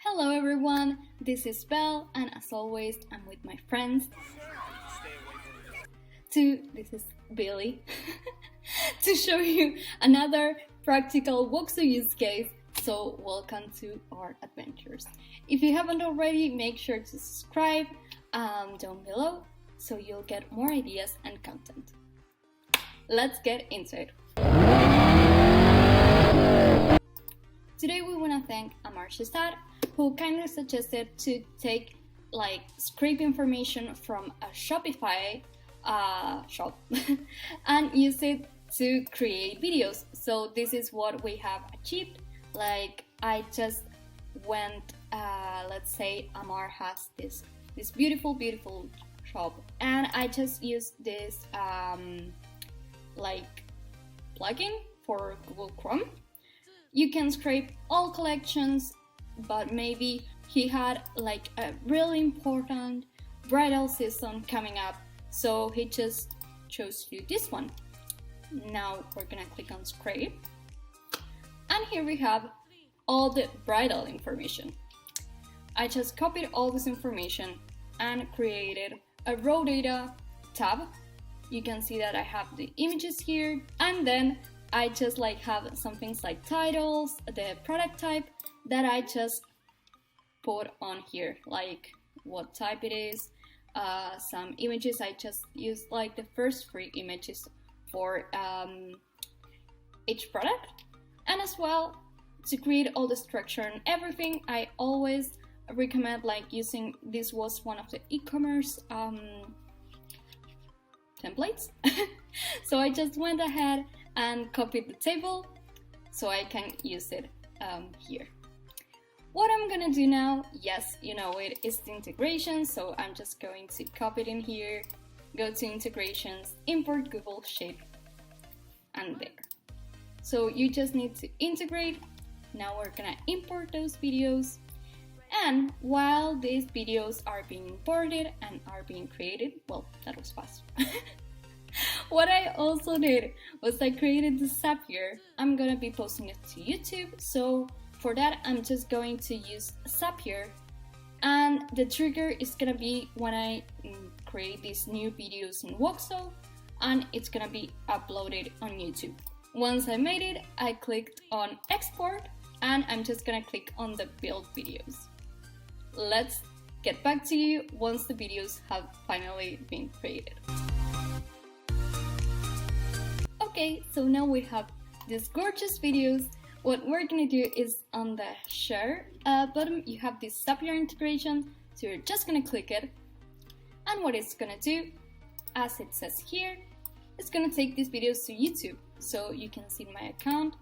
Hello everyone, this is Belle, and as always I'm with my friends. This is Billy, to show you another practical Woxo use case. So welcome to our adventures. If you haven't already, make sure to subscribe down below so you'll get more ideas and content. Let's get into it. Today we want to thank Amar Shezad, who kindly suggested to take scrape information from a Shopify shop and use it to create videos. So this is what we have achieved. I just went, let's say Amar has this beautiful shop, and I just used this plugin for Google Chrome. You can scrape all collections, but maybe he had a really important bridal season coming up, so he just chose to do this one. Now we're gonna click on scrape, and here we have all the bridal information. I just copied all this information and created a raw data tab. You can see that I have the images here, and then I just have some things like titles, the product type that I just put on here, like what type it is, some images. I just used the first 3 images for each product, and as well to create all the structure and everything. I always recommend using, this was one of the e-commerce templates. So I just went ahead and copied the table so I can use it here. What I'm gonna do now, yes, you know it, is the integration, so I'm just going to copy it in here, go to integrations, import Google Sheet, and there. So you just need to integrate. Now we're gonna import those videos, and while these videos are being imported and are being created, well, that was fast. What I also did was I created the Zapier. I'm gonna be posting it to YouTube, so for that I'm just going to use Zapier, and the trigger is gonna be when I create these new videos in Woxo, and it's gonna be uploaded on YouTube. Once I made it, I clicked on export, and I'm just gonna click on the build videos. Let's get back to you once the videos have finally been created. Okay, so now we have these gorgeous videos. What we're gonna do is on the share button, you have this Zapier integration, so you're just gonna click it, and what it's gonna do, as it says here, it's gonna take these videos to YouTube. So you can see in my account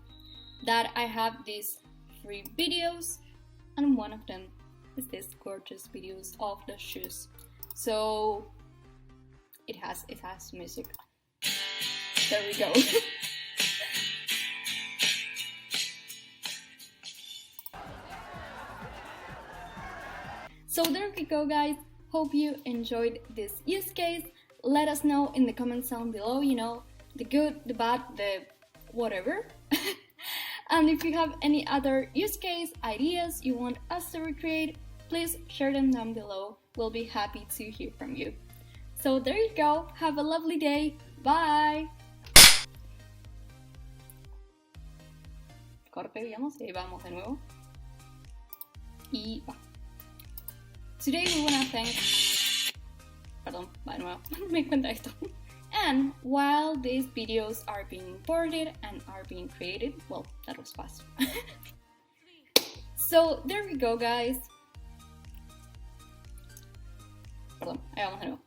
that I have these 3 videos, and one of them is this gorgeous videos of the shoes. So it has music. There we go. So there we go, guys. Hope you enjoyed this use case. Let us know in the comments down below, the good, the bad, the whatever. And if you have any other use case ideas you want us to recreate, please share them down below. We'll be happy to hear from you. So there you go. Have a lovely day. Bye. Corte, digamos, y ahí vamos de nuevo. Y va. Today we want to thank... Perdón, va de nuevo. Me cuenta esto. And while these videos are being imported and are being created, well, that was fast. So there we go, guys. Perdón, ahí vamos de nuevo.